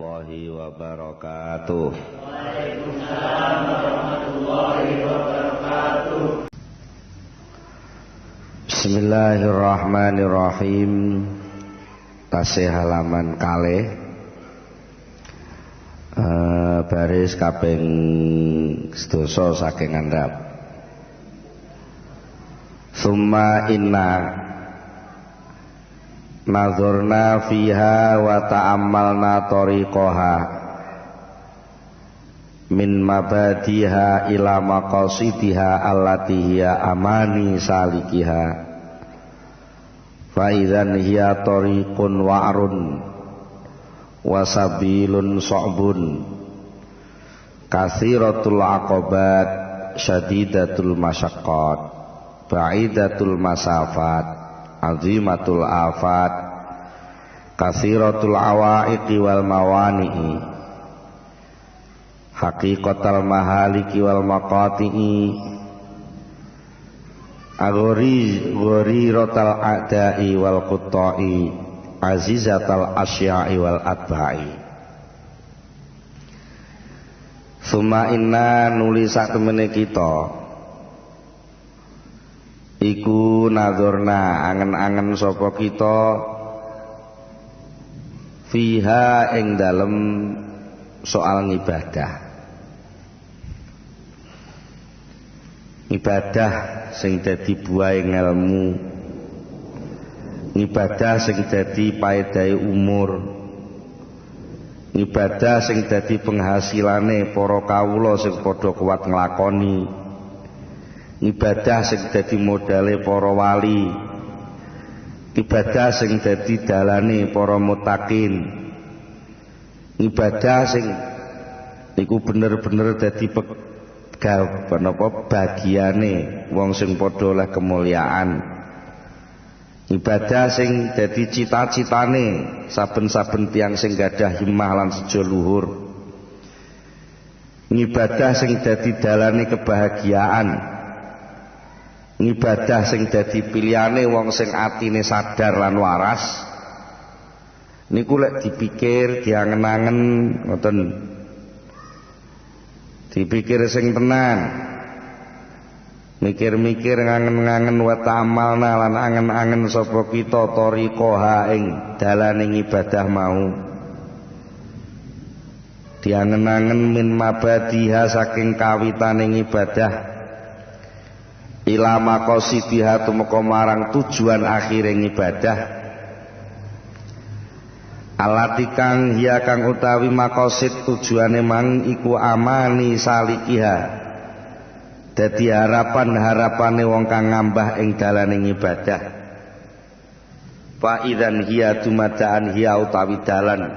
warahmatullahi wabarakatuh. Waalaikumsalam warahmatullahi wabarakatuh. Bismillahirrahmanirrahim. Tasih halaman kalih baris kaping sedasa saking ngandhap. Summa inna nazarna fiha wa ta'ammalna tariqaha min mabadiha ila maqasidiha allati hiya amani salikiha fa idzan hiya tariqun wa'run wa sabilun sa'bun katsiratul aqabat syadidatul masyaqqat ba'idatul masafat azimatul afat katsiratul awaiqi wal mawani'i haqiqatal mahaliki wal maqati'i aghriratal a'da'i wal qutta'i azizatal asya'i wal atba'i. Summa inna nuli sak temene kita iku nazarna angen-angen sapa kita fiha ing dalem soal ibadah sing dadi buahe ngelmu, ibadah sing dadi paedahe umur, ibadah sing dadi penghasilane para kawula sing padha kuat nglakoni, ibadah sing dadi modale para wali, ibadah sing dadi dalane para muttaqin, ibadah sing niku bener-bener dadi bagiane wong sing padha oleh kemuliaan, ibadah sing dadi cita-citane saben-saben tiyang sing gadah himmah lan sejo luhur, ibadah sing dadi dalane kebahagiaan, ibadah sing dadi pilihane wong sing atine sadar lan waras. Niku lek dipikir diangen-angen ngoten, dipikir sing tenan, mikir-mikir ngangen-ngangen wa ta'amalna lan angen-angen sapa kita tariqaha ing dalaning ibadah mau, diangen-angen min mabadiha saking kawitaning ibadah ila maqasidiha tumeka marang tujuan akhiring ibadah alati kang hiya kang utawi maqasid tujuane mang iku amani salikiha dadi harapan-harapane wong kang ngambah ing dalaning ibadah. Fa idzan hiya tumadaan hiya utawi dalan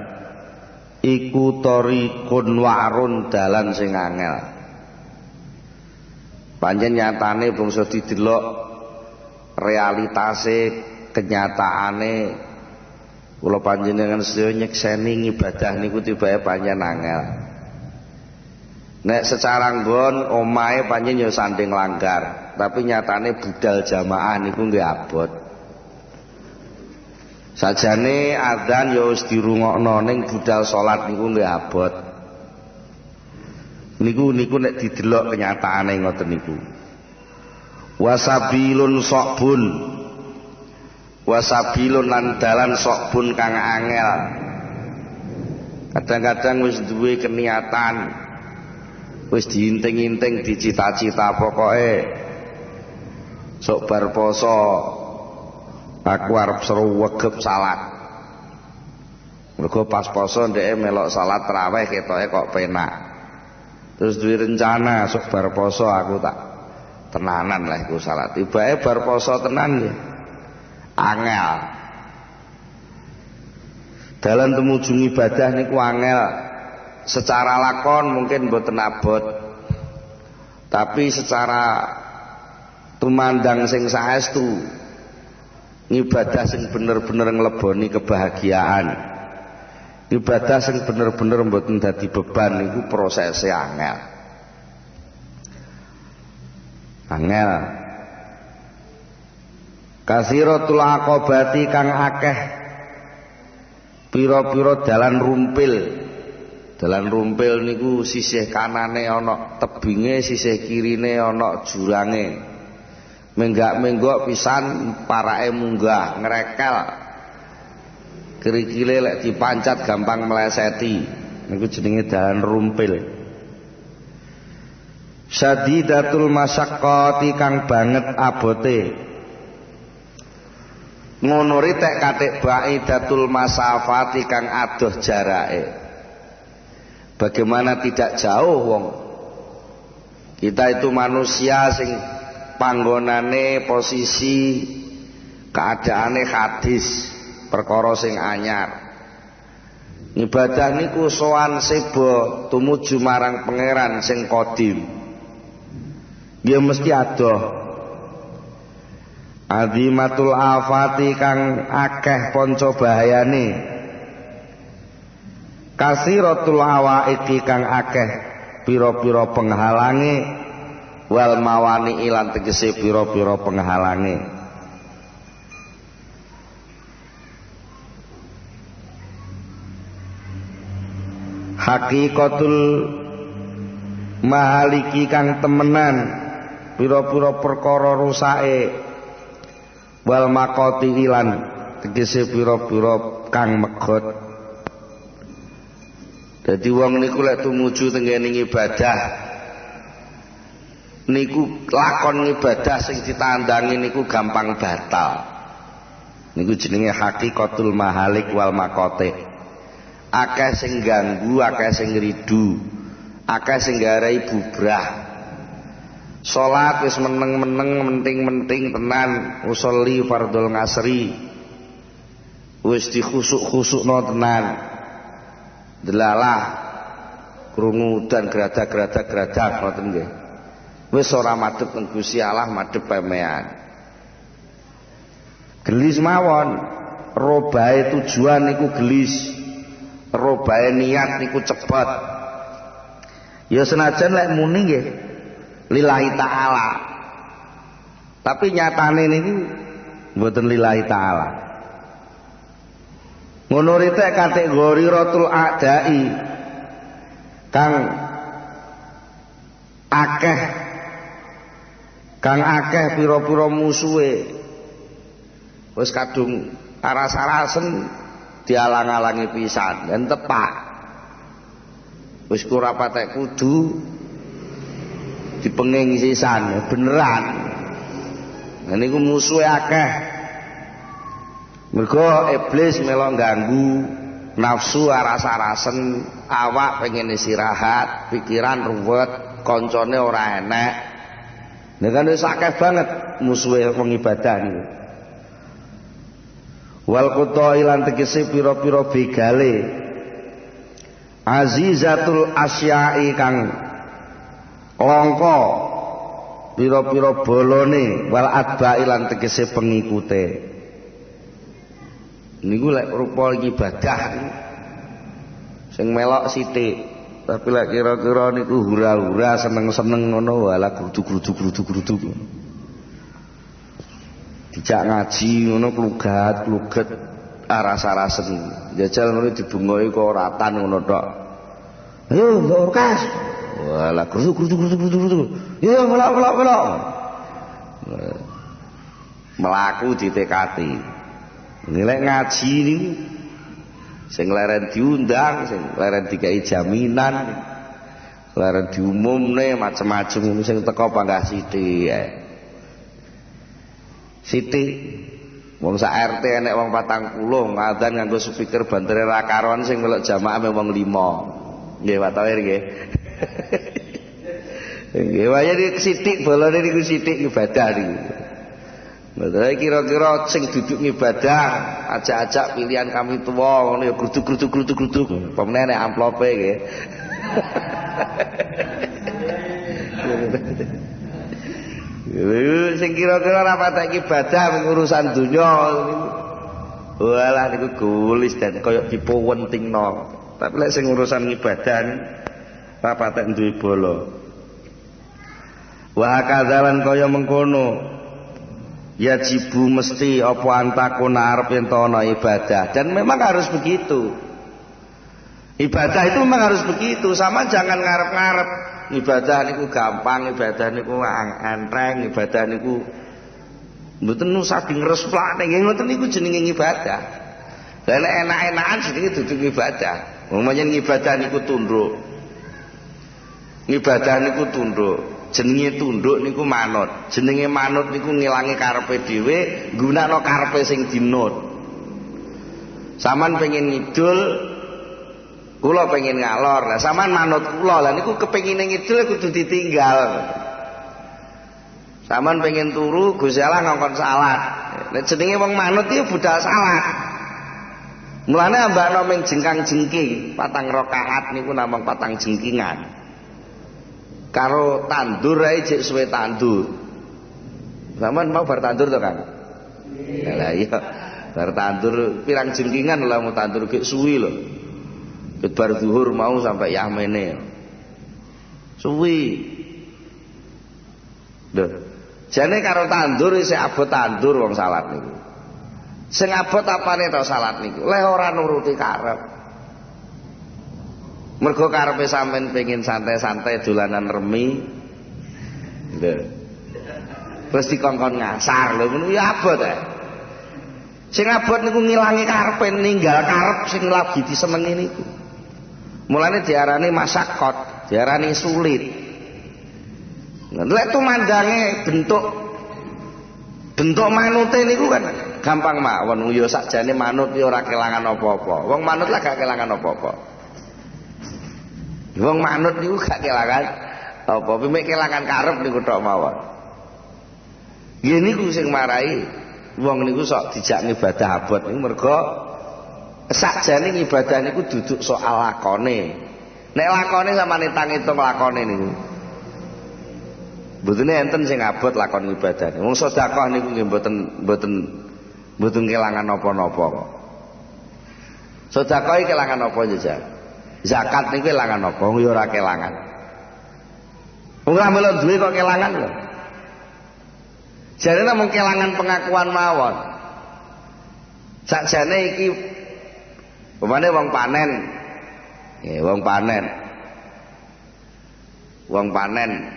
iku tariqun wa'run dalan sing angel. Pancen nyatane bangsa didelok realitase kenyataane kula panjenengan sedaya nyekseni ibadah niku tibake pancen angel. Nek secara nggon omahe pancen ya sanding langgar, tapi nyatane budal jamaah niku nggih abot. Sajane adzan ya wis dirungokno ning budal salat niku nggih abot. Niku nek didelok kenyataane ngoten niku. Wasabilun sokbun, wasabilun lan dalan sokbun kang angel. Kadang-kadang wis duwe keniatan, wis diinting-inting dicita-cita pokoke sok bar poso aku arep seru wegep salat. Mergo pas poso ndeke melok salat tarawih ketoke kok penak. Terus duwe rencana sok bar poso aku tak tenanan lah iku salat. Tibake bar poso tenan ya angel. Dalan tumuju ibadah niku angel. Secara lakon mungkin mboten abot, tapi secara tumandang sing saestu ibadah sing bener-bener ngleboni kebahagiaan, ibadah sing bener-bener mboten dadi beban niku prosese angel. Angel katsiratul aqabati kang akeh pira-pira dalan rumpil Dalan rumpil niku sisih kanane ana tebinge, sisih kirine ana jurange. Menggak-menggok pisan parake munggah ngrekel. Kerikile lek dipancat gampang meleseti. Niku jenenge dalan rumpil. Syadidatul masyaqqati kang banget abote. Ngono ritek katik baidatul masafati kang adoh jarake. Bagaimana tidak jauh wong. Kita itu manusia sing panggonane posisi keadaane hadis perkara sing anyar. Ibadah niku sowan seba tumuju marang pangeran sing qadim. Dia mesti adoh. Azimatul afati kang akeh panca bahayane. Kasiratul awaiki kang akeh pira-pira penghalange wal mawani ilan tegese pira-pira penghalange. Hakikatul mahaliki kang temenan pira-pira perkara rusake wal makoti ilan tegese pira-pira kang megot. Jadi wong niku lek tumuju tenggene ibadah niku lakon ibadah sing ditandangi niku gampang batal. Niku jenenge hakikatul mahalik wal makote. Akeh sing ganggu, akeh sing ridu, akeh sing garai bubrah. Salat wis meneng-meneng, menting-menting tenan, usolli fardhul ngasri. Wis dikhusuk-khusukno tenan. Delalah krungu udan gradak-gradak ngoten nggih. Wis ora madhep teng Gusti Allah, madhep pemean. Gelis mawon, robahe tujuan niku gelis. Robahe niat niku cepet. Ya senajan lek muni nggih lillahi taala. Tapi nyatane niku mboten lillahi taala. Ngono ritek kategori rotul a'dai kang akeh pira-pira musuhe wis kadung aras-arasen dialang-alangi pisan dan tepak wis ora patek kudu dipenging sisan beneran. Nah niku musuhe akeh. Mergo iblis melok ganggu nafsu aras-arasen, awak pengen istirahat, pikiran ruwet, koncone ora enek. Nek kan wis akeh banget musuhe wong ibadah niku. Wal quta'i lan tegese pira-pira begale. Azizatul asya'i kang langka pira-pira bolone wal atba'i lan tegese pengikute. Niku lek rupa ibadah sing melok sithik, tapi lek kira-kira niku hura-hura seneng-seneng ngono walah gruduk-gruduk. Dijak ngaji ngono klugat-kluget aras-arasen. Jajal ngono dibungoki kok ratan ngono tok. Ayo orkas. Walah gruduk. Yo melok. Melaku ditekati. Nilai ngaji niku sing leren diundang, sing leren dikai jaminan, leren diumumne macam-macam sing teko panggah sithik. Sithik wong sak RT enek wong 40 ngadzan nganggo speaker bantere ra karuan sing melok jamaah wong 5. Nggih Pak Tawir nggih. Nggih wae iki sithik bolone niku sithik ibadah niku. Betul, kira-kira sing duduk ibadah, ajak-ajak pilihan kami tua, ngono ya gruduk. Pemene amplope nggih. Sing kira-kira ora patek ibadah urusan donya. Walah niku gulis dan koyo dipuwentingno. Tapi lek sing urusan ibadah ora patek duwe bola. Wa kadzalan kaya mengkono. Yajibu mesti apa antakuna arep ento ana ibadah dan memang harus begitu. Ibadah itu memang harus begitu. Sama jangan ngarep-ngarep ibadah niku gampang, ibadah niku enteng, ibadah niku mboten saking resplane nggih ngoten niku jenenge ibadah. Lah nek enak-enakan jenenge dudu ibadah. Wong pancen ibadah niku tunduk. Ibadah niku tunduk. Jenenge tunduk niku manut. Jenenge manut niku ngilangi karepe dhewe, nggunakno karepe sing dinut. Saman pengen ngidul, kula pengen ngalor. Lah saman manut kula, lah niku kepengine ngidul kudu ditinggal. Saman pengen turu, Gusti Allah ngongkon salat. Nek jenenge wong manut iki budal salat. Mulane ambakno ming jengkang-jengking, 4 rakaat niku namung 4 jengkingan. Karo tandur ae jek suwe tandur. Saman mau bar tandur to, Kang? Lah iya. Bar tandur pirang jengkingan lah mau tandur gek suwi lho. Ket bar zuhur mau sampai yamene. Suwi. Lho. Jane karo tandur isih abot tandur wong salat niku. Sing abot apane to salat niku? Leh ora nuruti karep. Mergo karepe sampean pengin santai-santai dolanan remi. Lho. Terus dikongkon ngasar lho ngono ya abot ae. Sing abot niku ngilangi karepe ninggal karep sing lagi disenengi niku. Mulane diarani masyakot, diarani sulit. Lek tumandange bentuk manute niku kan gampang mawon ya sakjane manut ya ora kelangan apa-apa. Wong manut lah gak kelangan apa-apa. Wong manut niku gak kelangan apa, pimek kelangan karep niku tok mawon. Nggih niku sing marai wong niku sok dijak ngibadah abot niku mergo sakjane ibadah niku duduk soal lakone. Nek lakone samane tang-itung lakone niku. Mbotene enten sing abot lakon ibadah. Wong sedekah niku nggih mboten kelangan napa-napa kok. Sedekah iki kelangan apa jajal? Zakat niku kelangan apa? Wong ya ora kelangan. Wong ora melok duwe kok kelangan lho. Jarene mung kelangan pengakuan mawon. Sakjane iki pemane wong panen. Nggih, wong panen. Wong panen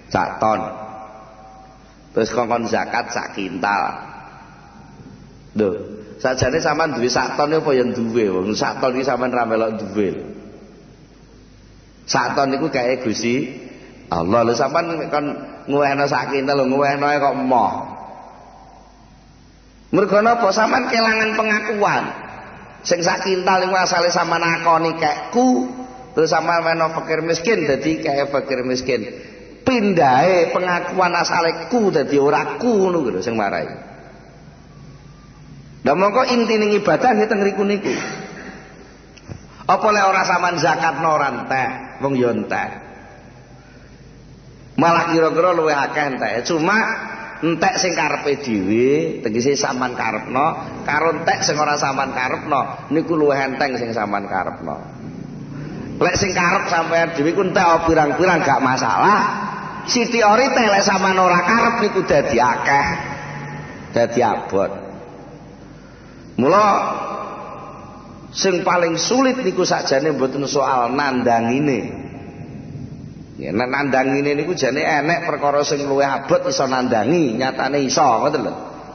sak ton. Terus kongkon zakat sak kintal. Lho, sajane sampean duwe sak ton apa ya duwe. Wong sak ton iki sampean ra melok duwe. Sak ton niku gawe Gusti Allah. Lho sampean kon nguwehno sak kintal lho nguwehno kok emoh. Mergo napa sampean kelangan pengakuan. Sing sak kintal niku asale sampean akoni kekku, terus sampean meno fakir miskin dadi kaya fakir miskin. Pindahe pengakuan asale ku dadi ora ku ngono lho sing marai. Lah mongko intine ibadah nggih teng riku niku. Apa lek ora sampean zakatno ora entek, wong ya entek. Malah kira-kira luwih akeh entek. Cuma entek sing karepe dhewe, tegese sampean karepno, karo entek sing ora sampean karepno, niku luwih enteng sing sampean karepno. Lek sing karep sampean dhewe ku entek pirang-pirang gak masalah. Siti ori teh lek sampean ora karep niku dadi akeh. Dadi abot. Mula sing paling sulit niku sakjane mboten soal nandangine. Ya nandangine niku jane enek perkara sing luwih abot iso nandangi, nyatane iso ngoten lho.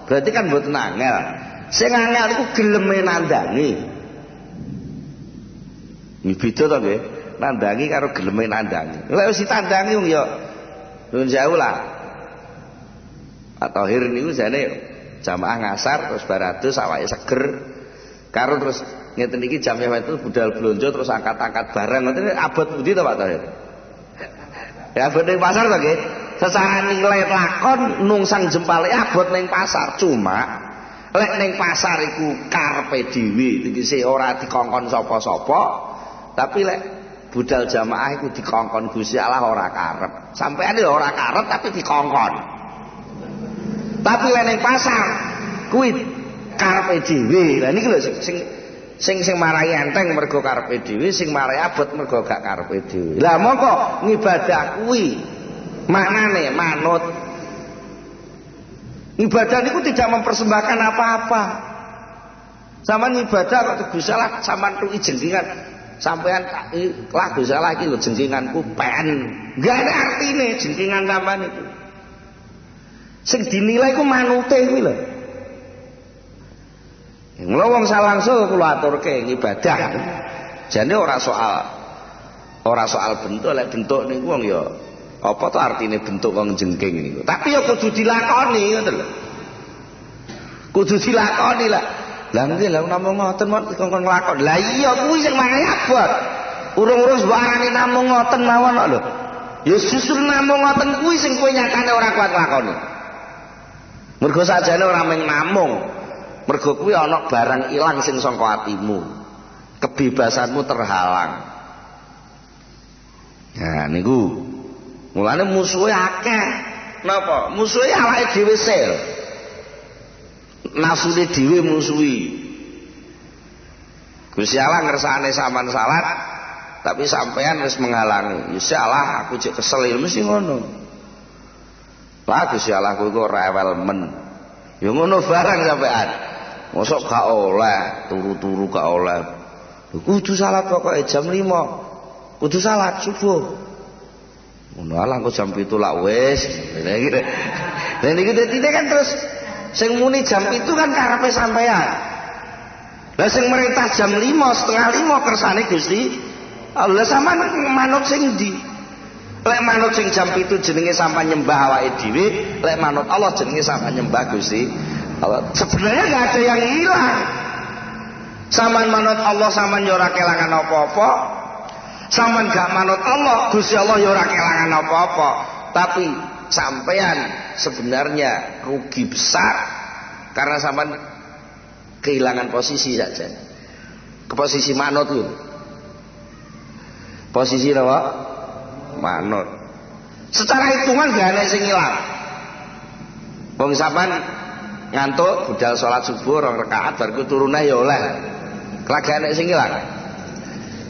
Berarti kan mboten angel. Sing angel niku geleme nandangi. Iki beda to nggih. Nandangi karo geleme nandangi. Lek wis ditandangi wong ya nyuwun sewu lah. Pak Thohir niku jane jamaah ngasar terus baratus awake seger. Karo terus ngeten iki jamaah itu budal blonjo terus angkat-angkat barang ngoten abot pundi to Pak Thohir? Ya abot ning pasar to nggih. Secara nilai lakon nungsang jempale abot ning pasar. Cuma lek ning pasar iku karepe dhewe, tegese ora dikongkon sapa-sapa. Tapi lek budal jamaah iku dikongkon Gusti Allah ora karep. Sampeyan ya ora karep tapi dikongkon. Tapi lek ning pasar kuwi karepe dhewe. Lah niki lho sing marai enteng mergo karepe dhewe, sing marai abot mergo gak karepe dhewe. Lah mongko ngibadah kuwi maknane manut. Ibadah niku tidak mempersembahkan apa-apa. Sampeyan ibadah kok Gusti Allah sampean tuki jengkingan. Sampean lagu salah iki lho jengkinganku pen. Enggak ada artine jengkingan sampean itu. Sing dinilai ku manute kuwi lho. Mula wong salangsul kula aturke ibadah. Jane ora soal bentuk, lek bentuk niku wong ya apa to artine bentuk wong jengking niku. Tapi ya kudu dilakoni ngoten lho. Kudu dilakoni lah. Lah nggih lah namung ngoten kok nglakon. Lah iya kuwi sing mangan abot. Urung-urung mbok arani namung ngoten mawon kok lho. Ya justru namung ngoten kuwi sing kowe nyatane ora kuat nglakoni. Mergo sajane ora mung namung. Mergo kuwi ana barang ilang sing saka atimu. Kebebasanmu terhalang. Nah niku. Mulane musuhe akeh. Napa? Musuhe awake dhewe sel. Nafsune dhewe musuhi. Gusti Allah ngersane sampean salat tapi sampean wis menghalangi. Ya salah aku cek kesel ya mesti ngono. Lah Gusti Allah kuwi kok rewel men. Ya ngono barang sampean. Mosok gak oleh, turu-turu gak oleh. Kudu salat pokoke jam 5. Kudu salat subuh. Ngono lah kok jam 7 lak wis. Lah niki dadi kan terus sing muni jam itu kan karepe sampean. Lah sing merintah jam 5, setengah 5 kersane Gusti Allah sampean manut sing ndi? Lek manut sing jam 7 jenenge sampean nyembah awake dhewe, lek manut Allah jenenge sampean nyembah Gusti Allah. Sebenarnya enggak ada yang hilang. Sampean manut Allah sampean ya ora kelangan apa-apa. Sampean gak manut Allah, Gusti Allah ya ora kelangan apa-apa. Tapi sampean sebenarnya rugi besar karena sampean kehilangan posisi saja. Ke posisi manut itu. Posisi apa? Manut. Secara hitungan gak ada sing ilang. Wong sampean ngantuk budal salat subuh 2 rakaat bar turune ya oleh. Lagi ana sing ilang.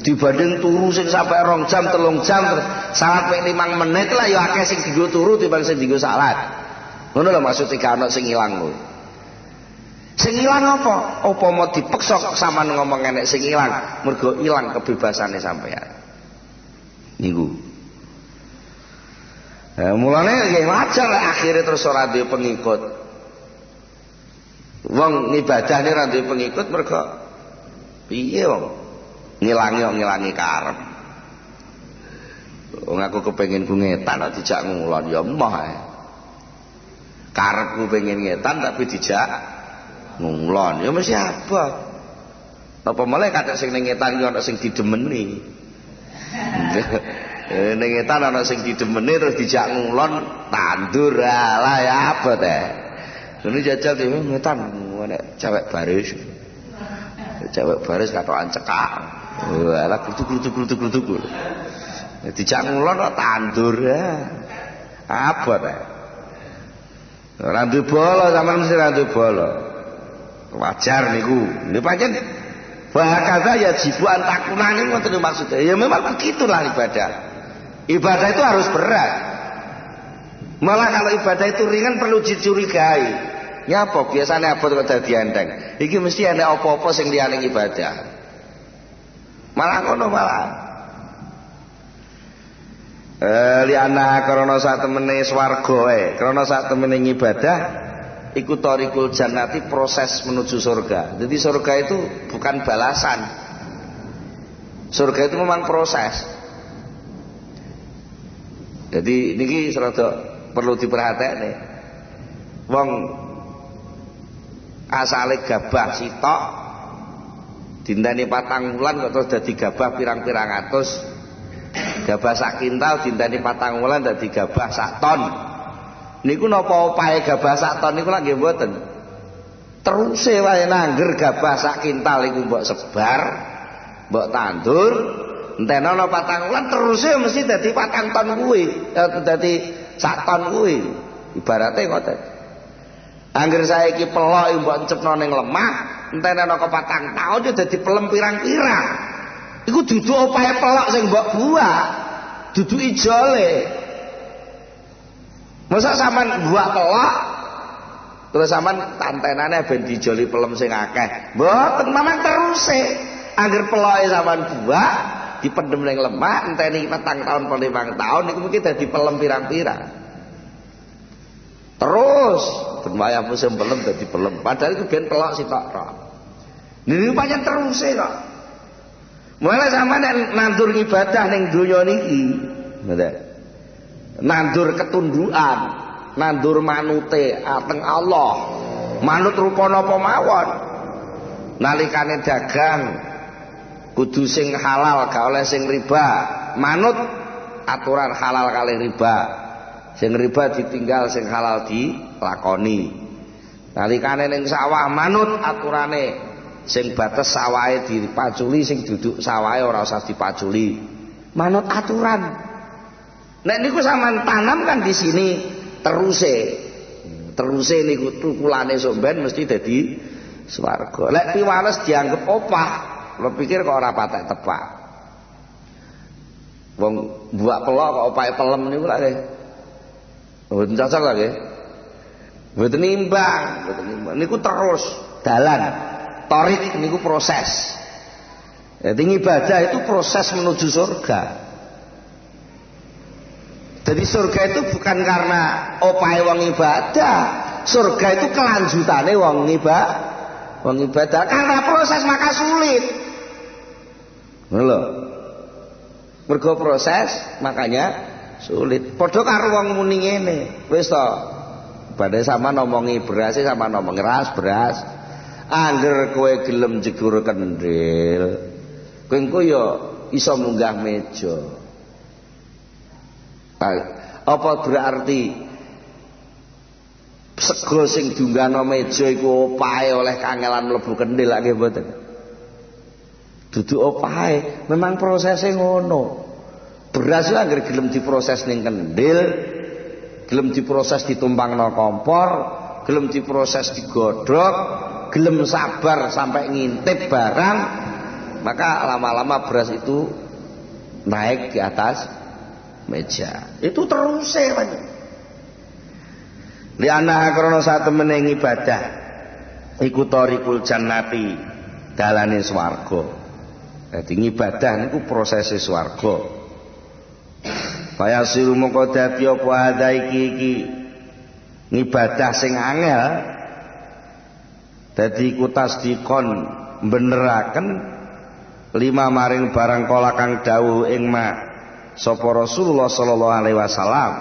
Dibanding turu sing sampai 2 jam 3 jam salat pek 5 menit lah ya akeh sing dienggo turu timbang sing dienggo salat. Ngono lho maksud iki ana sing ilang kuwi. Sing ilang apa? Apa mau dipeksa sampean ngomong enek sing ilang, mergo ilang kebebasane sampean. Niku. Mulane nggih wajar akhire terus ora duwe pengikut. Wong ibadah ini ora duwe pengikut mergo piye wong? Ngilangi karep. Wong aku kepengin ku ngetan kok dijak ngulon ya emoh ae. Karepku pengen ngetan tapi dijak ngulon ya mesti abot. Apa malah kadang sing ning ngetan ki ana sing didemeni. Ning ngetan ana sing didemeni terus dijak ngulon tandur lah ya abot ae. Dene jajal dhewe ngetan nek cewek baris. Cewek baris katokan cekak. Walah glutuk. Dijak ngulon kok tandur ya. Abot ae. Ora duwe bola sampean mesti ora duwe bola. Wajar niku. Lha pancen bahakaza ya jibuan takunane ngoten maksudnya. Ya memang begitulah ibadah. Ibadah itu harus berat. Malah kalau ibadah itu ringan perlu dicurigai. Ya apa biasanya apa kok dadi enteng. Iki mesti ana apa-apa sing liyane ibadah. Malah ngono malah. Liana karena sak temene swarga karena sak temene ibadah iku thariqul jannati proses menuju surga. Jadi surga itu bukan balasan. Surga itu memang proses. Jadi niki serada perlu diperhatekne. Wong asale gabah sitok dinteni 4 wulan kok terus dadi gabah pirang-pirang atus. Gabah sak kintal dinteni 4 wulan dadi gabah sak ton. Niku napa opahe gabah sak ton niku lak nggih mboten. Teruse wae nangger gabah sak kintal iku mbok sebar, mbok tandur, entenono 4 wulan teruse mesti dadi 4 ton kuwi, dadi sak ton kuwi. Ibarate ngoten. Angger saiki pelok mbok encepno ning lemah, entenono ke 4 taun yo dadi pelem pirang-pirang. Iku dudu opahe pelok sing mbok buah, dudu ijole. Masa sampean buah pelok terus sampean tantenane ben dijoli pelem sing akeh. Mboten, memang teruse. Angger peloke sampean buah dipendem ning lemah enteni 4 tahun apa 5 tahun niku mungkin dadi pelem pirang-pirang. Terus ben wayah musim pelem dadi pelem. Padahal itu ben pelok sitok tok. Niku pancen teruse kok. Mulai sampean nandur ibadah ning donya niki, ngoten. Nandur ketundukan, nandur manute ateng Allah. Manut rupa napa mawon. Nalikane dagang kudu sing halal gak oleh sing riba. Manut aturan halal kalih riba. Sing riba ditinggal, sing halal dilakoni. Nalikane ning sawah manut aturane, sing bates sawahe dipaculi, sing duduk sawahe ora usah dipaculi. Manut aturan. Nek niku sampean tanam kan di sini teruse niku tukulane sok ben mesti dadi swarga. Lek piwales dianggep opah, lo pikir kok ora patek tepak. Wong buak pelok kok opahe pelem niku lak nggih. Mboten cocok lak nggih. Mboten nimbang. Niku terus dalan. Torik niku proses. Jadi ibadah itu proses menuju surga. Jadi surga itu bukan karena opahe wong ibadah. Surga itu kelanjutane wong ibadah. Karena proses maka sulit. Lho. Mergo proses makanya sulit. Padha karo wong muni ngene. Wis to. Badhe sama ngomongi beras sama ngomongi beras. Angger kowe gelem jegur kendhil, kowe engko ya iso munggah meja. Apa berarti sego sing diunggahno meja iku opahe oleh kangelan mlebu kendhil lak nggih mboten? Dudu opahe, memang prosesnya ngono. Beras itu angger gelem diproses ning kendhil, gelem diproses ditumpangno kompor, gelem diproses digodhog, gelem sabar sampai ngintip barang, maka lama-lama beras itu naik di atas meja. Itu terus banyak. Liana krono satu meneng ibadah iku tarikul jannati, dalane swarga. Dadi ibadah niku prosese swarga. Kaya siru mongko dadi apa ada iki ibadah sing angel. Dadi iku tasdikon beneraken lima maring barang kala kang dawuh ing ma sapa Rasulullah sallallahu alaihi wasallam.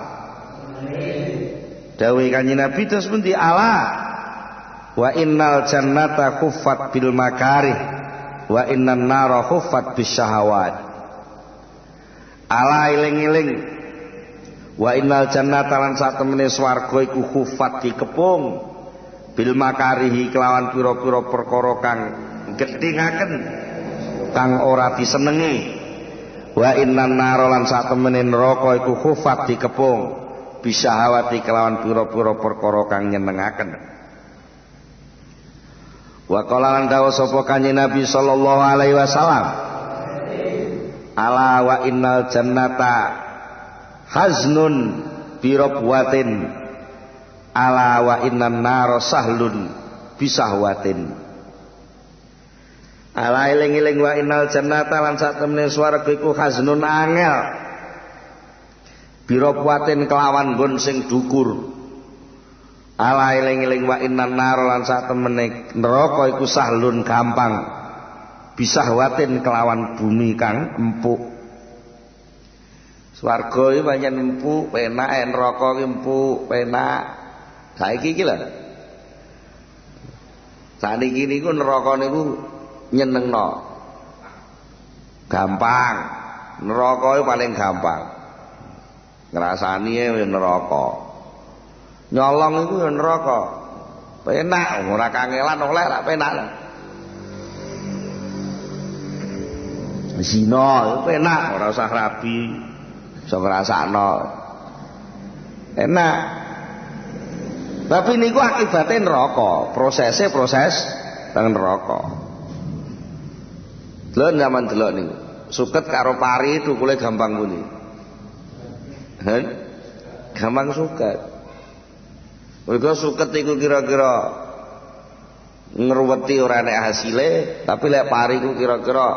Dawuh Kanjeng Nabi terus pundi ala wa innal jannata khuffat bil makarih wa innan nara khuffat bis syahawat. Ala eling-eling wa innal jannata lan satemene swarga iku khuffat dikepung bil makarihi kelawan pira-pira perkara kang gedhingaken kang ora disenengi. Wa innan nara lan satemene neraka iku khufat dikepung bisyahawati kelawan pira-pira perkara kang nyenengaken. Wa qala lan dawuh sapa Kanjeng Nabi sallallahu alaihi wasallam, ala wa innal jannata haznun birabwatin ala wa innan nara sahlun bisahwatin. Ala eling-eling wa innal jannata lan satemene swarga iku haznun angel birabwatin kelawan nggon sing dukur. Ala eling-eling wa innan nara lan satemene neraka iku sahlun gampang bisahwatin kelawan bumi kang empuk. Swarga iki pancen empuk, penak, neraka iki empuk, penak. Saiki iki lho. Saniki niku neraka niku nyenengno. Gampang. Neraka itu paling gampang. Ngrasani ya neraka. Nyolong iku ya neraka. Penak, ora kangelan oleh lak penak. Zina penak, ora usah rabi. Iso ngrasakno. Enak. Tapi niku akibatnya neraka, prosesnya proses teng neraka. Delok zaman delok niku. Suket karo pari tukule gampang pundi? Gampang suket. Mergo suket iku kira-kira ngruweti ora enek hasile, tapi lek pari ku kira-kira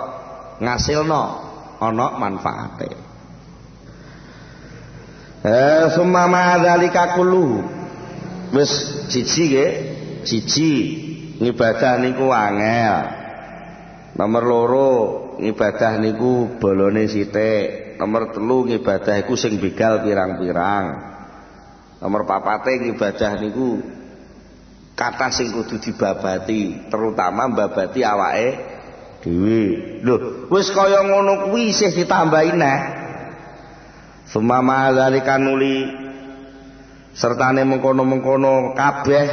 ngasilno ana manfaate. Summa ma'dzalika kullu. Wis siji nggih, siji ngibadah niku angel. Nomor loro ngibadah niku bolone sithik. Nomor telu ngibadah iku sing begal pirang-pirang. Nomor papate ngibadah niku kata sing kudu dibabati, terutama mbabati awake dhewe. Lho, wis kaya ngono kuwi isih ditambahi neh. Sumama zalika nuli sertane mengkono-mengkono kabeh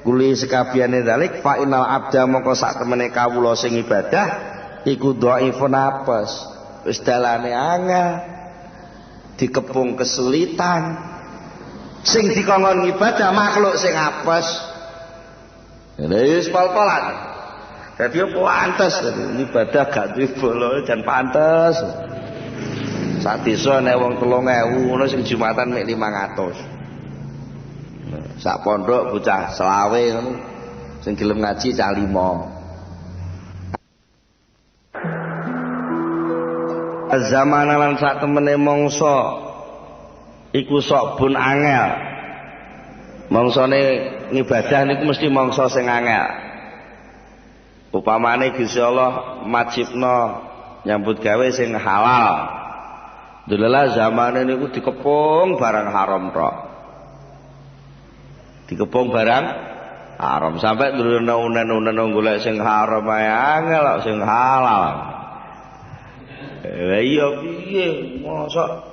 kuli sekabehane zalik fa innal abda moko sak temene kawula sing ibadah iku dhaifun apes. Wis dalane angel, dikepung kesulitan. Sing dikongkon ibadah makhluk sing apes. Wis pol-polan. Dadi apa pantes ibadah gak duwe bolo jan pantes. Sak desa nek wong 3000 ngono sing Jumatan mek 500. Sak pondok bocah 20 ngono sing gelem ngaji cah 5. Zaman lan sak temene mangsa iku sok bun angel. Mangsane ngibadah niku mesti mangsa sing angel. Upamane Gusti Allah majibna nyambut gawe sing halal. Delalah zamane niku dikepung barang haram tok. Dikepung barang haram sampai unen-unen golek sing haram ae angel kok sing halal. Iya piye mosok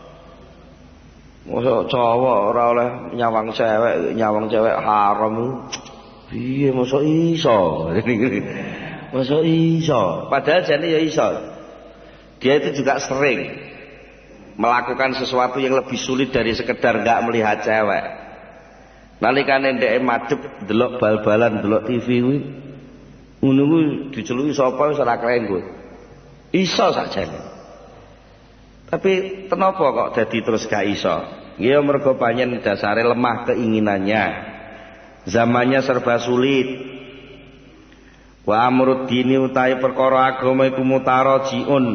cowok ora oleh nyawang cewek haram piye mosok iso. Mosok iso padahal jane ya iso. Dia itu juga sering melakukan sesuatu yang lebih sulit dari sekedar enggak melihat cewek. Nalikane ndeke madhep delok bal-balan delok TV kuwi ngono kuwi diceluki sapa wis ora krenggo. Iso sakjane. Tapi kenapa kok dadi terus gak iso? Ya mergo panjen dasare lemah keinginannya. Zamannya serba sulit. Wa amrud dini utahe perkara agama iku mutarajiun.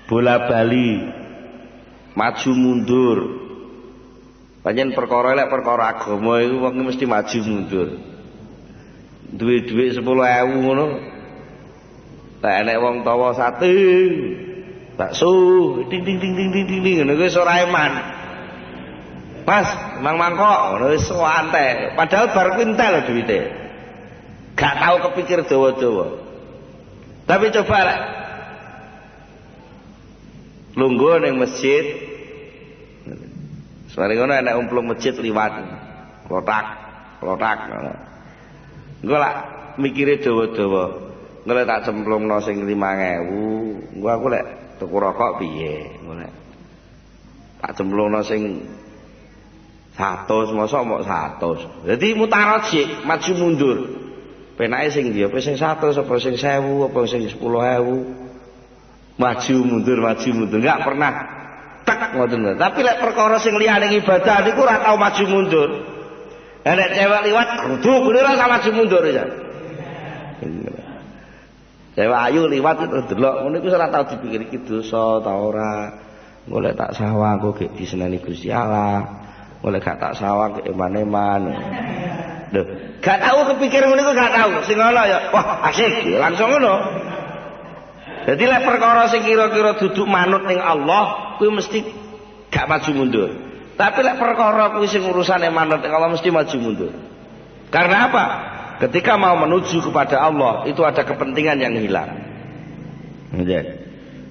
Bola-bali. Maju mundur. Panjen perkara lek perkara agama iku wong mesti maju mundur. Duwe dhuwit 10.000 ngono. Lek enek wong tawa sate, bakso, ding ding ding ding ding ding ngono kuwi ora eman. Mas, mangkok ngono wis santai. Padahal bar kuintel duwite. Gak tahu kepikir dawa-dawa. Tapi coba lek lungguh ning masjid. Semare ngono enek umplung masjid liwat. Klotak ngono. Engko lak mikire dawa-dawa. Engko lek tak cemplungno sing 5.000, engko aku lek tuku rokok piye? Engko lek tak cemplungno sing 100 mosok mok 100. Dadi mutarajik, maju mundur. Penake sing ndi? Apa sing 100 apa sing 1000 apa sing 10.000? Maju mundur enggak pernah tek ngoten. Tapi lek perkara sing liyane ibadah niku ora tau maju mundur. Nek cewek liwat kudu bener ora maju mundur ya. Cewek ayu liwat itu delok ngono iku ora tau dipikir iki dosa ta ora. Golek tak sawang kok gek diseneni Gusti Allah. Golek gak tak sawang gek eman-eman. Lho, gak tau kepikir ngono iku gak tau. Sing ngono ya wah asik langsung ngono. Jadi lek perkara sing kira-kira duduk manut ning Allah kuwi mesti gak maju mundur. Tapi lek perkara kuwi sing urusane manut ning Allah mesti maju mundur. Karena apa? Ketika mau menuju kepada Allah itu ada kepentingan yang hilang. Nggih.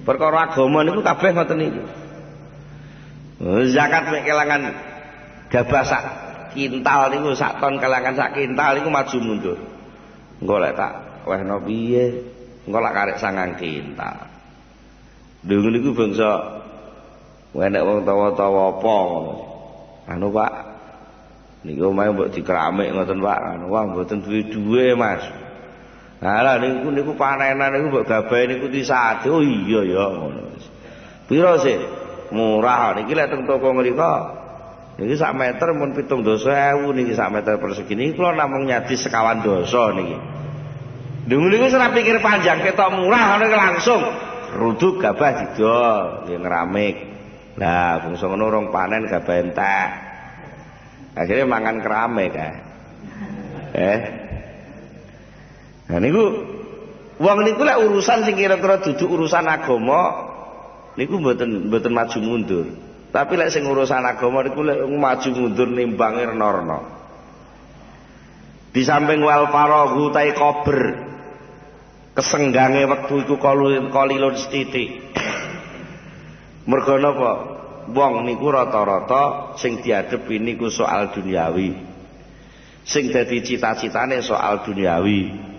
Perkara agama niku kabeh ngoten niku. Zakat mek kelangan gabah sak kintal niku sak ton kelangan sak kintal niku maju mundur. Engko lek tak wehno piye? Engko lak karek 9 kintal. Lho niku bangsa enek wong tawa-tawa apa ngono. Anu Pak, niku omahe mbok dikeramik ngoten Pak. Anu wah mboten duwe Mas. Lah niku panenan niku mbok gabahe niku disade. Oh iya ya ngono. Piro sih? Murah niki lek teng toko mriko Niki sak meter mun 7.000 niki sak meter persegi niki kula namung nyadi sekawan dosa niki. Dulu niku ora pikir panjang ketok murah ngono langsung ruduk gabah didol nggih ngeramik. Lah bangsa ngono rong panen gabah entek. Akhirnya mangan keramik Nah niku wong niku lek urusan sing kira-kira duduk urusan agama niku mboten maju mundur. Tapi lek sing urusan agama niku lek maju mundur nimbange rena-rena. Di samping wal farahu tai kober kesenggange wektu iku kolilun sithik. Mergo napa? Wong niku rata-rata sing diadepi niku soal duniawi. Sing dadi cita-citane soal duniawi.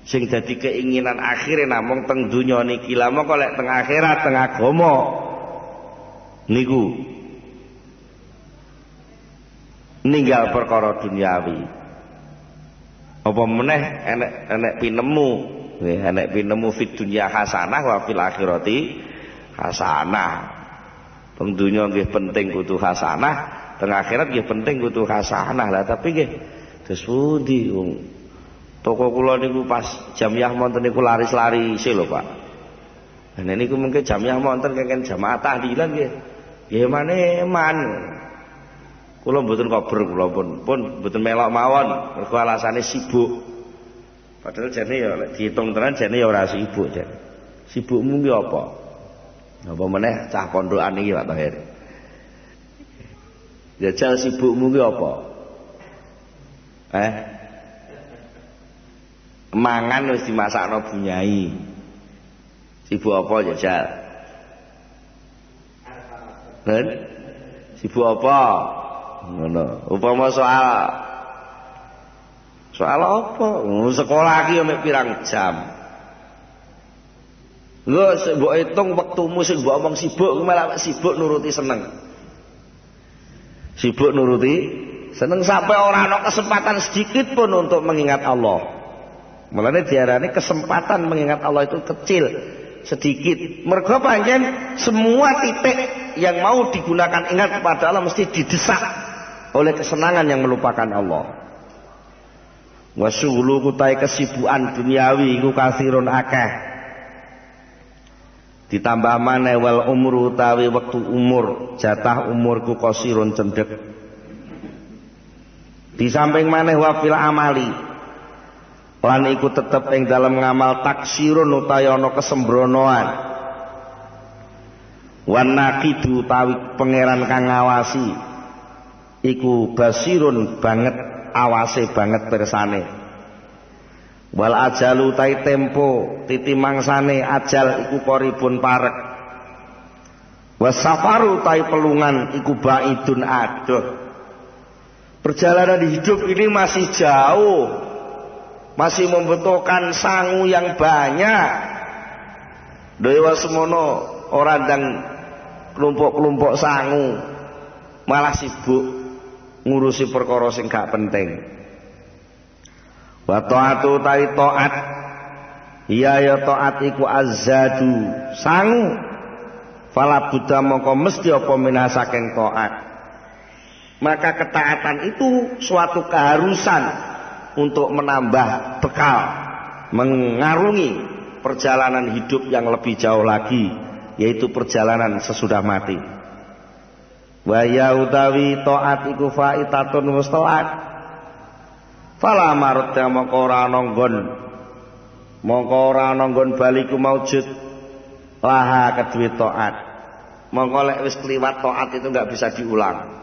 Sing dadi keinginan akhire namung teng donya niki. Lah mongko lek teng akhirat teng agama niku ninggal perkara duniawi. Apa meneh enek pinemu, enek pinemu fid dunya hasanah wa fil akhirati hasanah. Teng dunya nggih penting kudu hasanah, teng akhirat nggih penting kudu hasanah. Lah tapi nggih terus pundi wong toko kula niku pas jamiah monten niku laris-larise lho Pak. Nah niku mungkin jamiah monten kengken jamaah tahlilan nggih. Nggih maneman. Kula mboten kober kula pun mboten melok mawon mergo alasane sibuk. Padahal jane ya lek diitung tenan jane ya ora sibuk jane. Sibukmu ki apa? Apa meneh cah pondokan iki Pak Tahir. Jajal sibukmu ki apa? Mangan wis dimasakno bunyai. Sibuk apa jajal? Sibuk apa? Ngono. Upama soal apa? Sekolah iki mek pirang jam. Lho mbok hitung wektumu sing mbok omong sibuk malah sibuk nuruti seneng. Sibuk nuruti seneng sampai ora ana kesempatan sedikit pun untuk mengingat Allah. Mulane diarani kesempatan mengingat Allah itu kecil, sedikit. Mergo pancen semua titik yang mau digunakan ingat kepada Allah mesti didesak oleh kesenangan yang melupakan Allah. Wasyughulu kutai kesibukan duniawi iku kathirun akeh. Ditambah maneh wal umru utawi wektu umur, jatah umurku qasirun cendhek. Di samping maneh wa fil amali lan iku tetep ing dalem ngamal taksirun utawi ana kesembronoan. Wan naqidu utawi pangeran kang ngawasi iku basirun banget awase banget pirsane. Wal ajalu tai tempo titi mangsane ajal iku koribun parek. Wasafaru tai pelungan iku baidun adoh. Perjalanan hidup ini masih jauh, masih membutuhkan sangu yang banyak. Dewa semono orang dan kelompok-kelompok sangu malah sibuk ngurusi perkara sing gak penting. Wa ta'atu tai ta'at ya ta'at iku azzadu sangu fala buddha mongko mesti apa minha saking ta'at. Maka ketaatan itu suatu keharusan untuk menambah bekal, mengarungi perjalanan hidup yang lebih jauh lagi, yaitu perjalanan sesudah mati. Wa ya utawi ta'at iku faitatun musta'at fala marudda mongko ora nonggon baliku maujud laha kedue taat. Mongko lek wis kliwat taat itu enggak bisa diulang.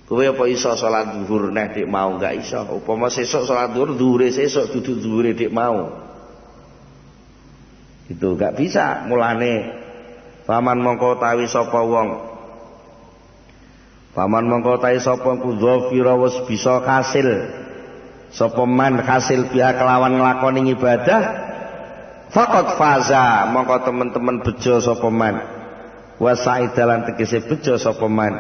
Kowe apa iso salat zuhur neh dik mau enggak iso. Upama sesuk salat zuhur dhuwure sesuk dudu dhuwure dik mau. Itu enggak bisa mulane. Paman mongko tawi sapa wong paman mongko tahi sapa ku dzafira wis bisa kasil sapa man kasil biha kelawan nglakoni ibadah faqad faza mongko teman-teman bejo sapa man wa saidalan tegese bejo sapa man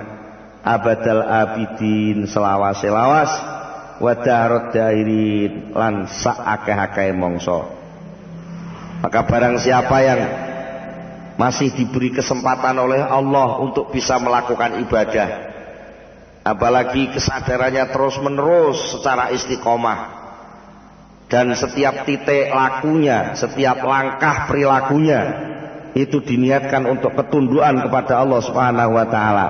abadal abidin selawase-lawas wa dahrud dairin lan sak akeh-akeh mangsa. Maka barang siapa yang masih diberi kesempatan oleh Allah untuk bisa melakukan ibadah apalagi kesadarannya terus menerus secara istiqomah, dan setiap titik lakunya, setiap langkah perilakunya itu diniatkan untuk ketundukan kepada Allah Subhanahu wa taala,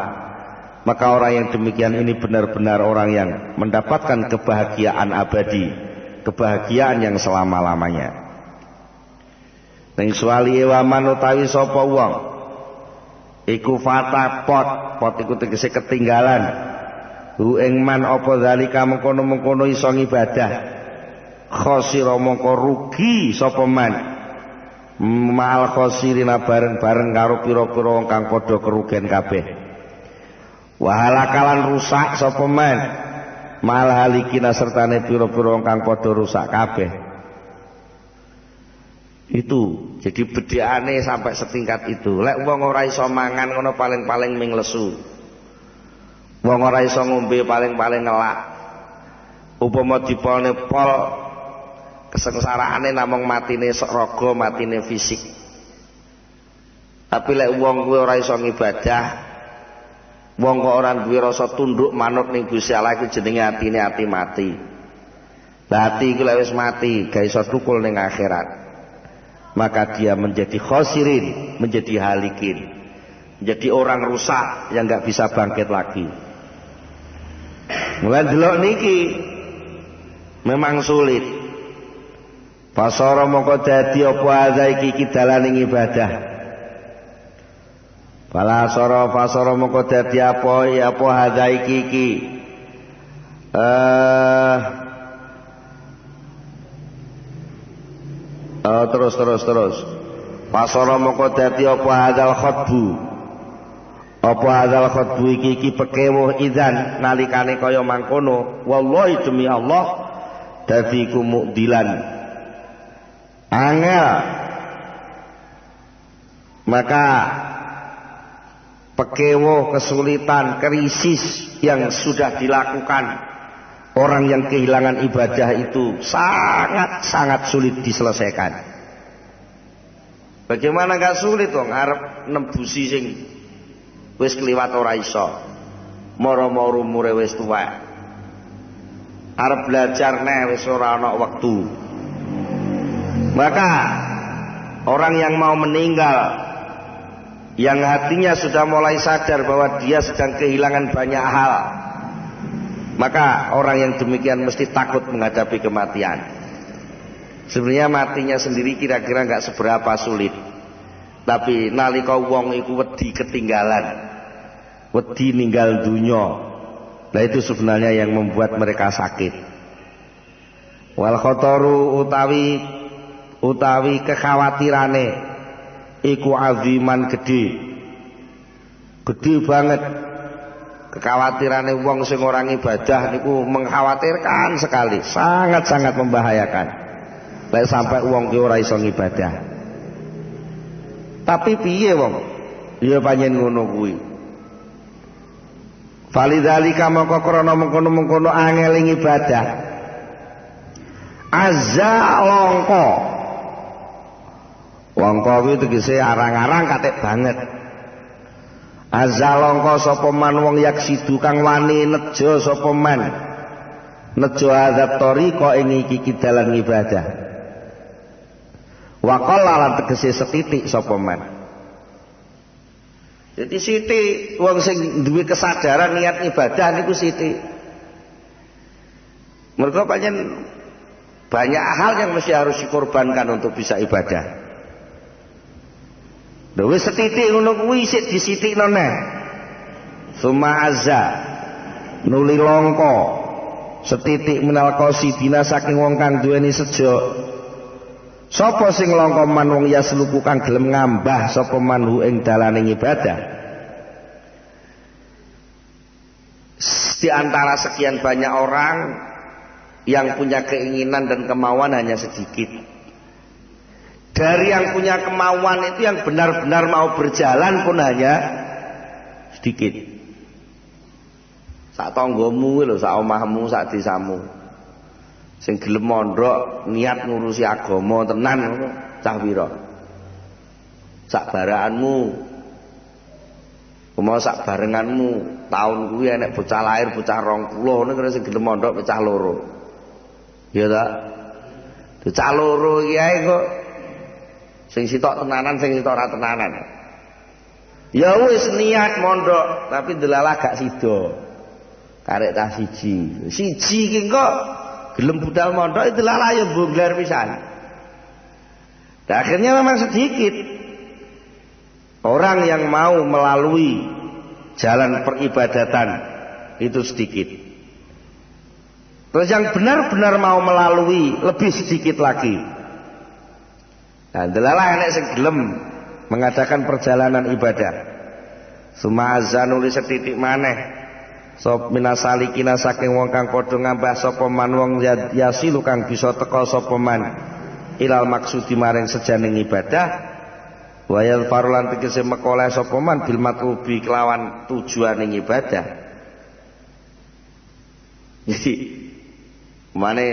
maka orang yang demikian ini benar-benar orang yang mendapatkan kebahagiaan abadi, kebahagiaan yang selama-lamanya. Ning suwali waman utawi sapa wong iku fata pot iku tegese ketinggalan hu ing man apa zalika mengkono-mengkono iso ngibadah, khosira mongko rugi sapa man mal khosirina bareng-bareng karo pira-pira wong kang padha kerugian kabeh, wahalakalan rusak sapa man mal halikina sertane pira-pira wong kang padha rusak kabeh. Itu jadi bedheane sampai setingkat itu. Lek wong ora iso mangan ngono paling-paling ming lesu, wong ora iso ngombe paling-paling ngelak, upama dipone pol kesengsaraane namung matine raga, matine fisik. Tapi lek wong kuwi ora iso ngibadah, wong kok ora duwe rasa tunduk manut ning Gusti Allah, iku jenenge atine ati mati. Lah ati iku lek wis mati gak iso tukul ning akhirat, maka dia menjadi khosirin, menjadi halikin, menjadi orang rusak yang gak bisa bangkit lagi. Mulai delok niki memang sulit. Pasara mongko dadi apa ada iki dalane ibadah. Pasara mongko dadi apa ya apa hadza iki. Terus. Pasara mongko dadi apa hadzal khutbu. Apa hadzal khutbu iki pekewuh idzan nalikane kaya mangkono. Wallahi demi Allah dadi ku mukdilan angel. Maka pekewuh, kesulitan, krisis yang sudah dilakukan orang yang kehilangan ibadah itu sangat-sangat sulit diselesaikan. Bagaimana gak sulit wong arep nembusi sing wis kliwat ora iso, moro-moro umure wis tuwa, arep belajar wis ora ana wektu. Maka orang yang mau meninggal, yang hatinya sudah mulai sadar bahwa dia sedang kehilangan banyak hal, maka orang yang demikian mesti takut menghadapi kematian. Sebenarnya matinya sendiri kira-kira gak seberapa sulit, tapi nalika wong iku wedi ketinggalan, wedi ninggal dunya, nah itu sebenarnya yang membuat mereka sakit. Wal khotoru utawi kekhawatirane iku aziman gede banget. Kekhawatirannya wong sing orang ibadah niku mengkhawatirkan sekali, sangat-sangat membahayakan. Lek sampai wong ki ora iso ngibadah. Tapi piye wong? Ya panjen ngono kuwi. Falidzalika maka krana mengkono-mengkono angel ibadah. Azza longko. Longko kuwi tegese arang-arang katik banget. Azalongko sapa man wong yaksidu kang wani nejo sapa man nejo azab tariqa ing iki dalan ibadah. Wa qala lan tegese setitik sapa man. Jadi sithik wong sing duwe kesadaran niat ibadah niku sithik. Mergo pancen banyak hal yang mesti harus dikorbankan untuk bisa ibadah. Dewe setitik ngono kuwi sik disitikno neh. Suma azza nuli longko setitik minal qasidina saking wong kang duweni sejo. Sapa sing longko man wong yasluku kang gelem ngambah sapa manhu ing dalane ibadah. Di antara sekian banyak orang yang punya keinginan dan kemauan hanya sedikit. Dari yang punya kemauan itu yang benar-benar mau berjalan pun hanya sedikit. Sak tanggamu lho, sak omahmu, sak desamu. Sing gelem mondok niat ngurusi agama tenan cah pira? Sak barakanmu. Mau sak barenganmu tahun kuwi enek bocah lahir bocah 20 ngono kira sing gelem mondok pecah loro. Ya ta? Bocah loro iki ae kok sing sitok tenanan sing sitok ora tenanan. Ya wis niat mondok tapi delalah gak sida. Karek ta siji. Siji iki kok gelem budal mondok delalah ya bonglar pisan. Dan akhirnya memang sedikit orang yang mau melalui jalan peribadatan itu sedikit. Terus yang benar-benar mau melalui lebih sedikit lagi. Nah, delalah enek sing gelem mengadakan perjalanan ibadah. Sumazza nuli setitik maneh sop minasalikina saking wong kang padha ngambah sapa man wong yasilu kang bisa teka sapa man ilal maksudi maring sejaning ibadah. Wayal farulan tegese mekoleh sapa man bil matlubi kelawan tujuaning ibadah. Jadi mane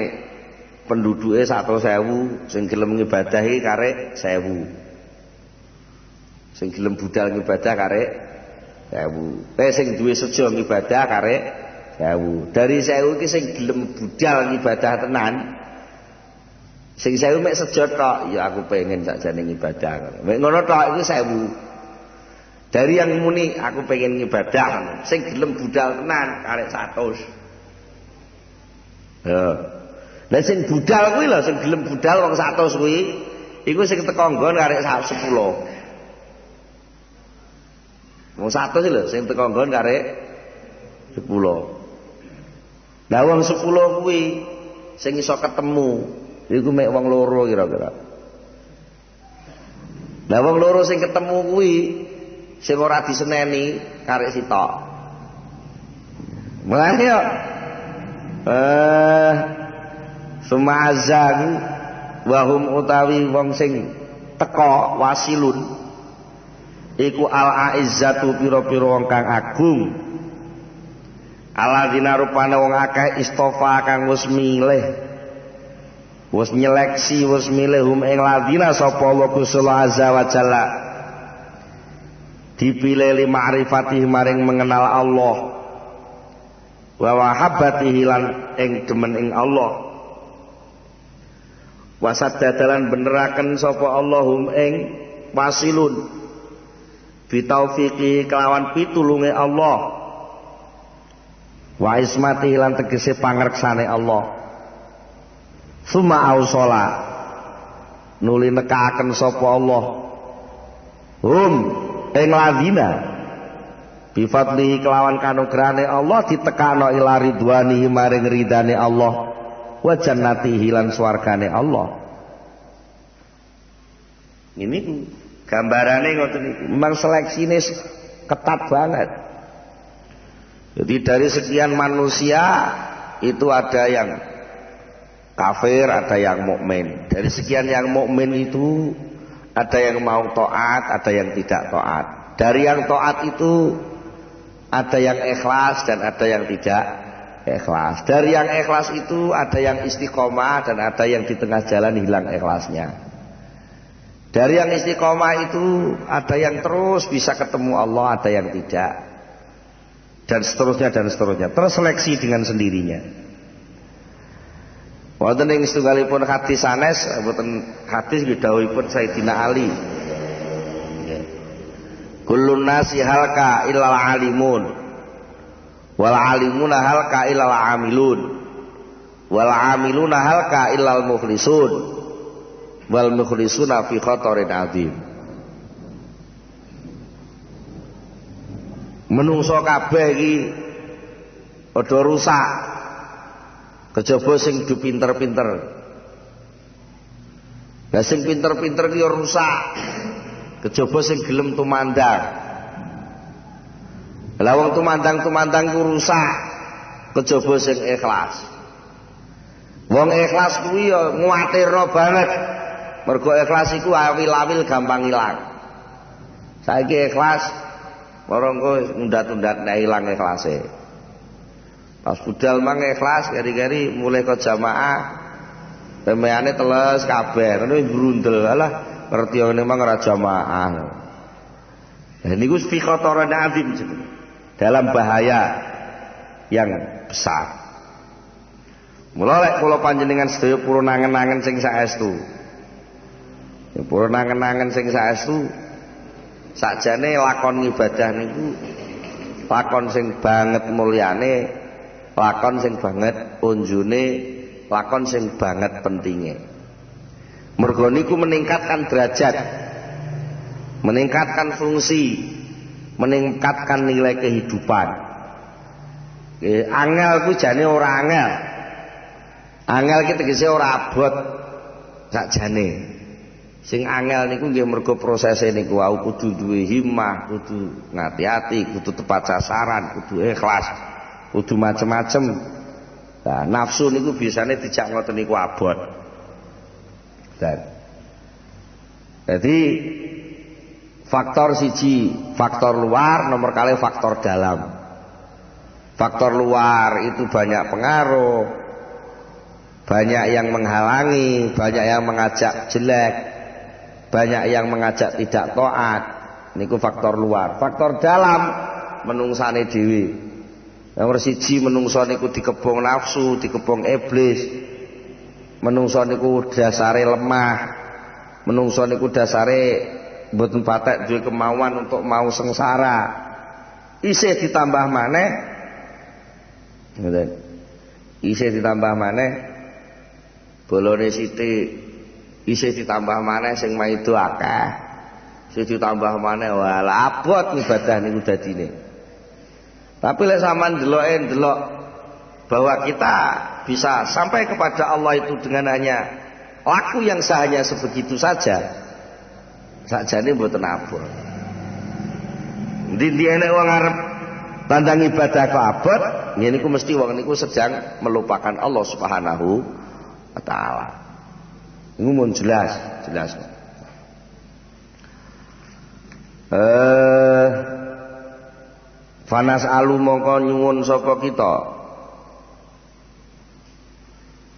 penduduke 100.000 sing gelem ngibadahi karek 1.000. Sing gelem budal ngibadah karek 1.000. Sing duwe sejo ngibadah karek 1.000. Dari 1.000 iki sing gelem budal ngibadah tenan sing 1.000 mek sejo tok, ya aku pengen sakjane ibadah. Mek ngono tok iku 1.000. Dari yang muni aku pengen ngibadah, sing gelem budal tenan karek 100. Lah sing budal kuwi lho, sing gelem budal wong 100 kuwi, iku sing teko nggon karek 10. Wong 100 lho sing teko nggon karek 10. Lah wong 10 kuwi sing iso ketemu iku mek wong loro kira-kira. Lah wong loro sing ketemu kuwi sing ora diseneni karek sitok. Mulane yo sumazan wahum utawi wong sing teka wasilun iku al-aizzatu pira-pira wong kang agung. Alladzina rupane wong akeh istofa kang wis milih, wis nyeleksi, wis milih hum ing ladina sapa Allah Gusti azza wa jalla dipilih li ma'rifatihi maring mengenal Allah wa wahabbatihi lan ing demen ing Allah wasaddadalan beneraken sapa Allahum ing wasilun bitaufiqi kelawan pitulunge Allah wa ismatihi lan tegese pangreksane Allah summa ausala nuli nekaaken sapa Allah hum ing ladina bifadli kelawan kanugrahane Allah ditekano ila ridwanihi maring ridane Allah wa jannatihi lan swargane Allah. Ini gambarane ngoten niku. Memang seleksine ketat banget. Jadi dari sekian manusia itu ada yang kafir, ada yang mukmin. Dari sekian yang mukmin itu ada yang mau taat, ada yang tidak taat. Dari yang taat itu ada yang ikhlas dan ada yang tidak ikhlas. Dari yang ikhlas itu ada yang istiqomah dan ada yang di tengah jalan hilang ikhlasnya. Dari yang istiqomah itu ada yang terus bisa ketemu Allah, ada yang tidak. Dan seterusnya dan seterusnya. Terseleksi dengan sendirinya. Wonten ing setunggalipun hadis sanes, boten hadis didhawuhipun Sayyidina Ali. Kullun nasi halka illal alimun wal alimuna halka illal amilun wal amiluna halka illal mukhlisun wal mukhlisuna fi khatarin azim. Menungso kabeh iki padha rusak kejaba sing du pinter-pinter. Lah sing pinter-pinter ki rusak kejaba sing gelem tumandang. Lah wong tumandang-tumandang ku rusak kejaba sing ikhlas. Wong ikhlas kuwi ya nguwatirno banget. Mergo ikhlas iku awil-awil gampang ilang. Saiki ikhlas marangko nundat-nundat nek ilang ikhlase. Pas budal mang ikhlas kari-kari mulai ke jamaah pemeyane teles kabeh ngono brundel. Alah ngerti ngene mang ora jamaah. Dan niku fi khataran azim dalam bahaya yang besar. Mula lek kula panjenengan sedaya purun nangen-nangen sing saestu. Ya purun nangen-nangen sing saestu sakjane lakon ibadah niku lakon sing banget mulyane, lakon sing banget unjune, lakon sing banget pentinge. Mergo niku meningkatkan derajat, meningkatkan fungsi, meningkatkan nilai kehidupan. Angel ku jane ora angel. Angel ki tegese ora abot sakjane. Sing angel niku nggih mergo prosese niku wau kudu duwe himmah, kudu ngati-ati, kudu tepat sasaran, kudu ikhlas, kudu macem-macem. Nah, nafsu niku biasane dijak ngoten niku abot. Jadi faktor siji, faktor luar, nomor kali faktor dalam. Faktor luar itu banyak pengaruh, banyak yang menghalangi, banyak yang mengajak jelek, banyak yang mengajak tidak taat. Niku faktor luar. Faktor dalam menungsane dhewe. Nomor siji menungso niku dikebong nafsu, dikebong iblis. Menungso niku dasare lemah. Menungso niku dasare mboten patek duwe kemauan untuk mau sengsara. Isih ditambah maneh, ngoten. Isih ditambah maneh bolone sithik, isih ditambah maneh sing maido akeh. Isih ditambah maneh wala abot ibadah niku dadine. Tapi lek sampean ndelok bahwa kita bisa sampai kepada Allah itu dengan hanya laku yang sahanya sebegitu saja, sakjane mboten abot. Ndi enek wong arep tandang ibadah kok abot, niku mesti wong niku sedang melupakan Allah Subhanahu wa taala. Niku mun jelas. Fanas alu mongko nyuwun sapa kita.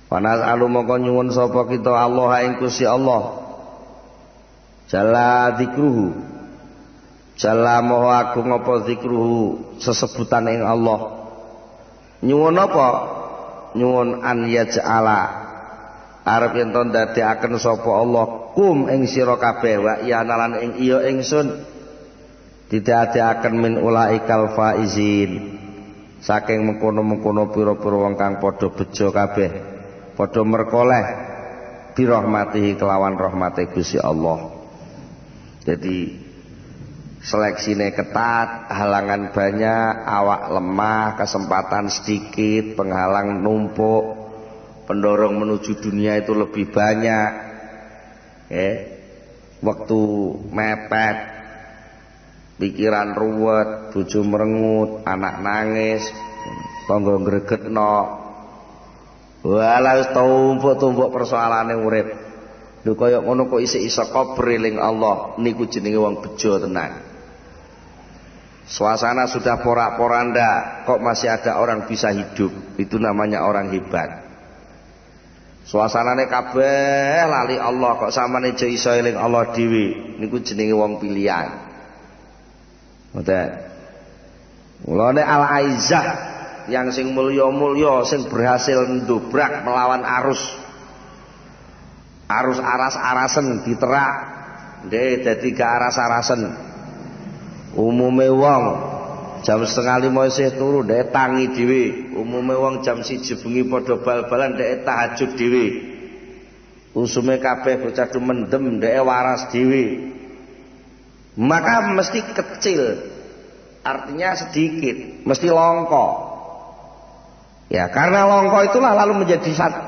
Fanas alu mongko nyuwun sapa kita Allah ing Gusti Allah. Jalla dzikruhu. Jalla maha agung apa dzikruhu, sesebutan ing Allah. Nyuwun apa? Nyuwun an yaj'ala. Arep yen to ndadekaken sapa Allah kum ing sira kabeh wa iyana lan ing iya ingsun didadekaken min ulaikal faizin. Saking mengkono-mengkono pira-pira wong kang padha bejo kabeh, padha merkoleh bi rahmatihi kelawan rahmate Gusti Allah. Jadi seleksine ketat, halangan banyak, awak lemah, kesempatan sedikit, penghalang numpuk, pendorong menuju dunia itu lebih banyak. Waktu mepet, pikiran ruwet, bojo merengut, anak nangis, tangga ngregetno. Walah wis tumpuk-tumpuk persoalane urip. Lho kaya ngono kok isih iso kober eling Allah, niku jenenge wong bejo tenan. Suasana sudah porak-poranda, kok masih ada orang bisa hidup, itu namanya orang hebat. Suasanane kabeh lali Allah, kok samane iso eling Allah dhewe, niku jenenge wong pilihan. Ngoten. Mulane Al-Aizzah yang sing mulya-mulya sing berhasil ndobrak melawan arus aras-arasen diterak ndek dadi gak aras-arasen. Umume wong jam 4:30 isih turu ndek tangi dhewe. Umume wong jam 1 bengi padha bal-balan ndek tahajud dhewe. Usume kabeh bocah mendem ndek waras dhewe. Maka mesti kecil, artinya sedikit, mesti longko. Ya, karena longko itulah lalu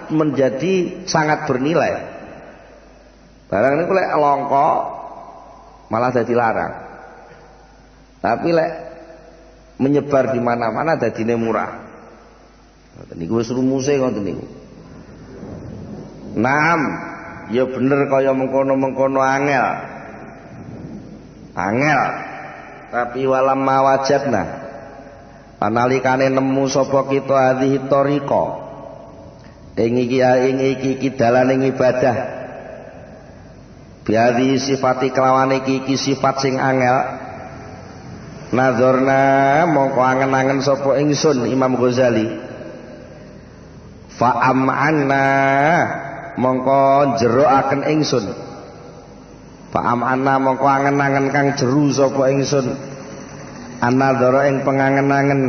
menjadi sangat bernilai. Barang ini lek longko malah jadi larang. Tapi lek menyebar di mana-mana dadine murah. Niku wis rumuse ngoten niku. Naam, ya bener kaya mengkono-mengkono angel. Tapi walam mawajadna. Panalikane nemu sapa kita hadhihi thariqa. Ing iki dalane ibadah. Biadi sifati kelawan iki sifat sing angel Nadzorna mongko angen-angen sapa ingsun Imam Ghazali. Fa am'anna mongko jeroaken ingsun. Fa am'anna mongko angen-angen kang jeru sapa ingsun. An-nadzara ing pengangen-angen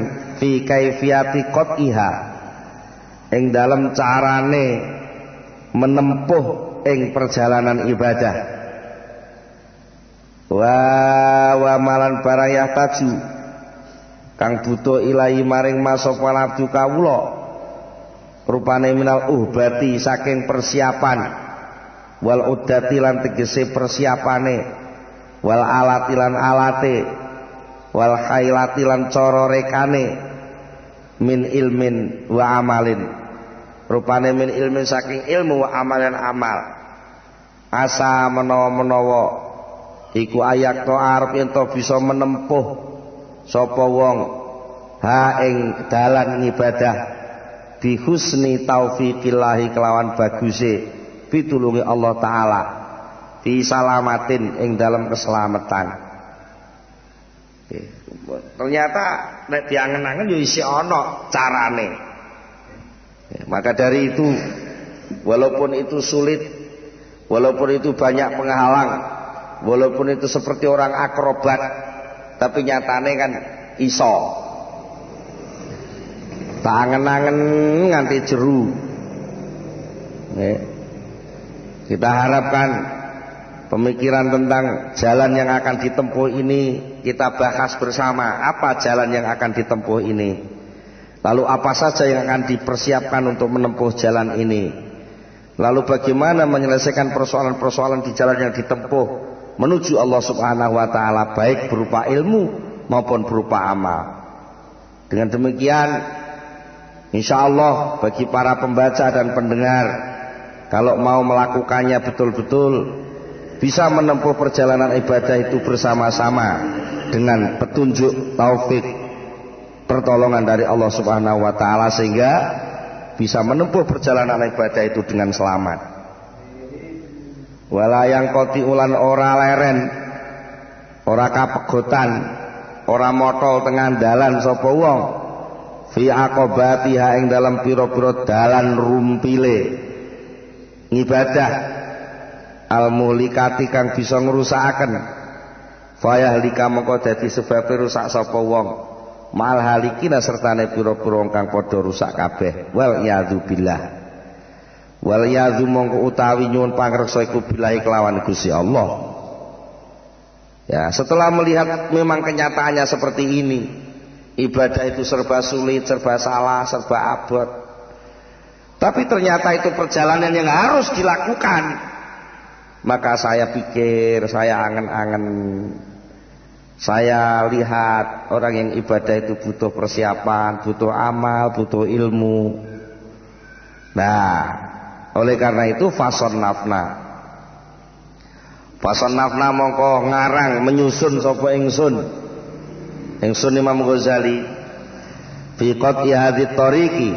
fi kaifiyati qatiha ing dalem carane menempuh ing perjalanan ibadah. Wa malan barang yahtaju kang butuh ilahi maring masapa abdu kawula rupane minal uhbati saking persiapan wal uddati lan tegese persiapane wal alati lan alate wal khailati lan cara rekane min ilmin wa amalin rupane min ilmin saking ilmu wa amalan amal asa menawa-menawa iku ayak to arep ento bisa menempuh sapa wong ha ing dalan ibadah bi husni taufiqillah kelawan baguse pitulungi Allah taala fi salamatin ing dalam keselamatan. Ternyata nek diangen-angen yo isih ana carane. Maka dari itu walaupun itu sulit, walaupun itu banyak penghalang, walaupun itu seperti orang akrobat, tapi nyatane kan iso. Tak angen-angen nganti jeru. Kita harapkan pemikiran tentang jalan yang akan ditempuh ini kita bahas bersama. Apa jalan yang akan ditempuh ini? Lalu apa saja yang akan dipersiapkan untuk menempuh jalan ini? Lalu bagaimana menyelesaikan persoalan-persoalan di jalan yang ditempuh menuju Allah Subhanahu wa taala, baik berupa ilmu maupun berupa amal. Dengan demikian insyaallah bagi para pembaca dan pendengar, kalau mau melakukannya betul-betul bisa menempuh perjalanan ibadah itu bersama-sama dengan petunjuk taufik pertolongan dari Allah Subhanahu wa taala, sehingga bisa menempuh perjalanan ibadah itu dengan selamat. Wala yang koti ulan ora leren, ora kapegotan, ora motol tengah dalan sapa wong fi aqobatiha ing dalam pira-pira dalan rumpile ibadah al muhlikati kang bisa ngrusakaken fayahlika mongko dadi sebab rusak sapa wong mal halikina sertane pira-pira kang padha rusak kabeh. Wal yadzu billah, wal yadzu mongko utawi nyuwun pangreksa iku billahi kelawan Gusti Allah. Ya, setelah melihat memang kenyataannya seperti ini, ibadah itu serba sulit, serba salah, serba abot, tapi ternyata itu perjalanan yang harus dilakukan. Maka saya pikir, saya angen-angen, saya lihat orang yang ibadah itu butuh persiapan, butuh amal, butuh ilmu. Nah, oleh karena itu fason nafna mongko ngarang menyusun sapa ingsun Imam Ghazali fi qati hadhihi tariqi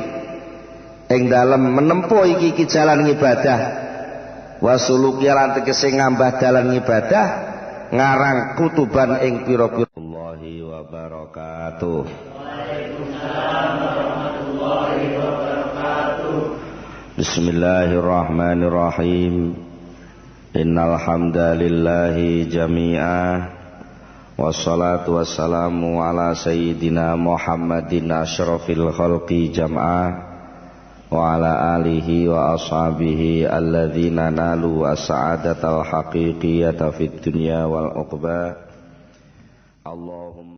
ing dalem menempuh iki jalan ibadah wasuluki lan tegese ngambah dalan ibadah ngarang kutuban ing pira-pira Allahi wa barakatuh. Waalaikumsalam warahmatullahi wabarakatuh. Bismillahirrahmanirrahim. Innal hamdalillahi jami'a wassalatu wassalamu ala sayyidina Muhammadin asyrafil khalqi jam'a wa ala alihi wa ashabihi alladzina nalu as-sa'adatal haqiqiyata fid dunya wal uqba. Allahumma